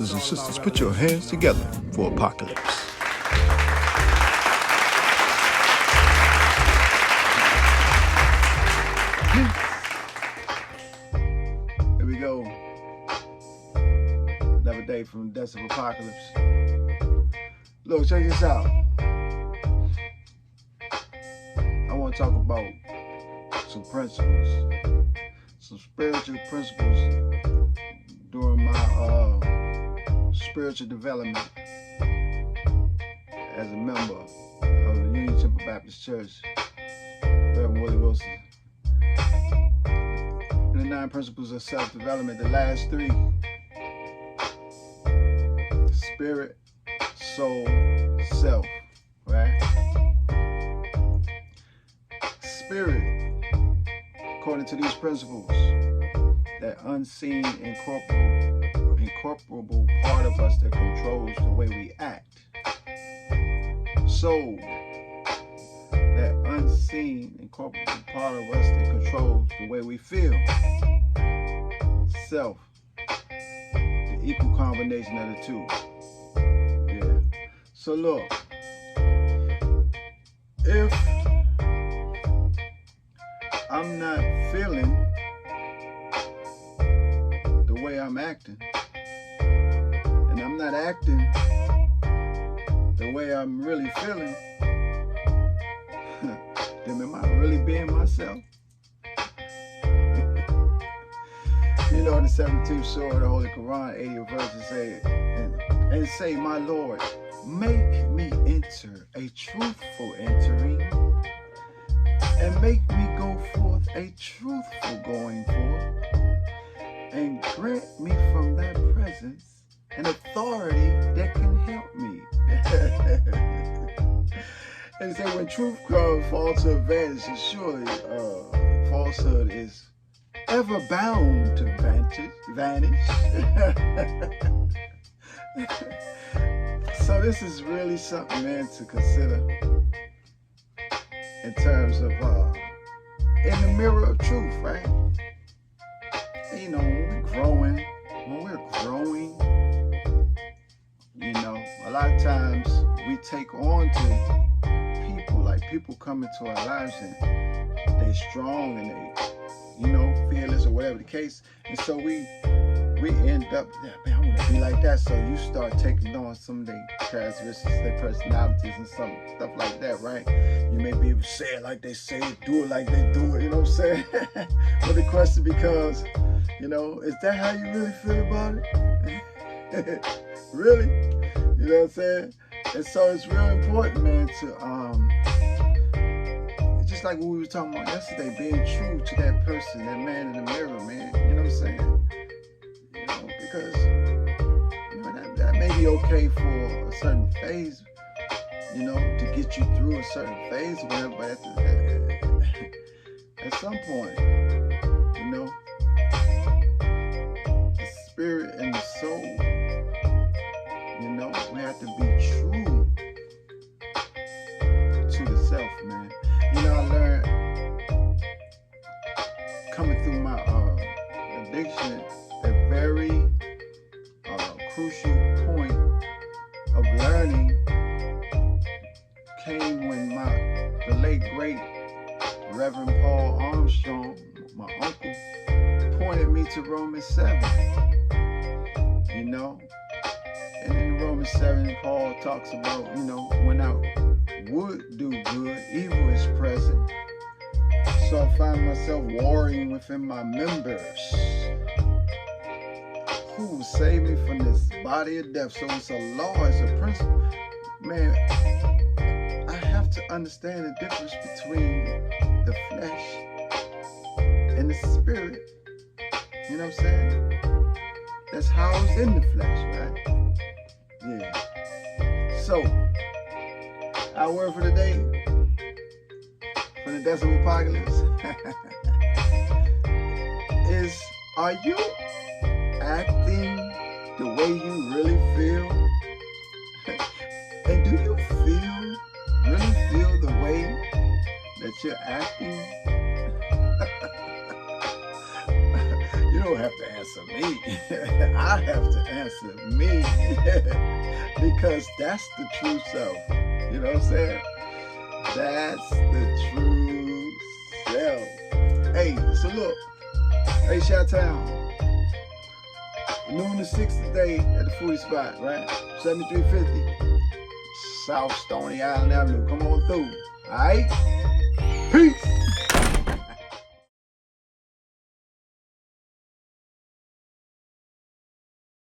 brothers and sisters, put your hands together for Apocalypse. Here we go. Another day from the Death of Apocalypse. Look, check this out. I want to talk about some principles, some spiritual principles during my spiritual development as a member of the Union Temple Baptist Church, Reverend Willie Wilson. And the 9 principles of self-development, the last 3: spirit, soul, self, right? Spirit, according to these principles, that unseen, incorporable part of us that controls the way we act. Soul, that unseen, incorporable part of us that controls the way we feel. Self, the equal combination of the 2. Yeah. So look, if I'm not feeling the way I'm acting, and I'm not acting the way I'm really feeling, then am I really being myself? You know, in the 17th surah of the Holy Quran, 80 verses say, and say, my Lord, make me enter a truthful entering, and make me go forth a truthful going forth, and grant me from thy presence an authority that can help me. And say, when truth comes, falsehood vanishes. Surely falsehood is ever bound to vanish. So this is really something, man, to consider in terms of in the mirror of truth, right? And, you know, when we're growing, you know, a lot of times we take on to people, like people come into our lives and they're strong and they, you know, fearless or whatever the case, and so we end up, yeah, man, I want to be like that. So you start taking on some of their characteristics, their personalities, and some stuff like that, right? You may be able to say it like they say it, do it like they do it, you know what I'm saying? But the question becomes, you know, is that how you really feel about it? Really? You know what I'm saying? And so it's real important, man, to just like what we were talking about yesterday, being true to that person, that man in the mirror, man. You know what I'm saying? You know, because you know, that may be okay for a certain phase, you know, to get you through a certain phase or whatever, but at some point, you know, the spirit and the soul, you know, we have to be true to the self, man. You know, I learned coming through my addiction, a very crucial point of learning came when the late great Reverend Paul Armstrong, my uncle, pointed me to Romans 7. You know, and in Romans 7, Paul talks about, you know, when I would do good, evil is present. So I find myself warring within my members. Who will save me from this body of death? So it's a law, it's a principle. Man, I have to understand the difference between the flesh and the spirit. You know what I'm saying? That's housed in the flesh, right? Yeah. So, our word for the day, from the Death of Apocalypse, is, are you acting the way you really feel? And do you really feel the way that you're acting? You don't have to answer me. I have to answer me. Because that's the true self. You know what I'm saying? That's the true self. Hey, so look. Hey, Chi-Town. Noon to 6 today at the foodie spot, right? 7350 South Stony Island Avenue. Come on through. Alright? Peace.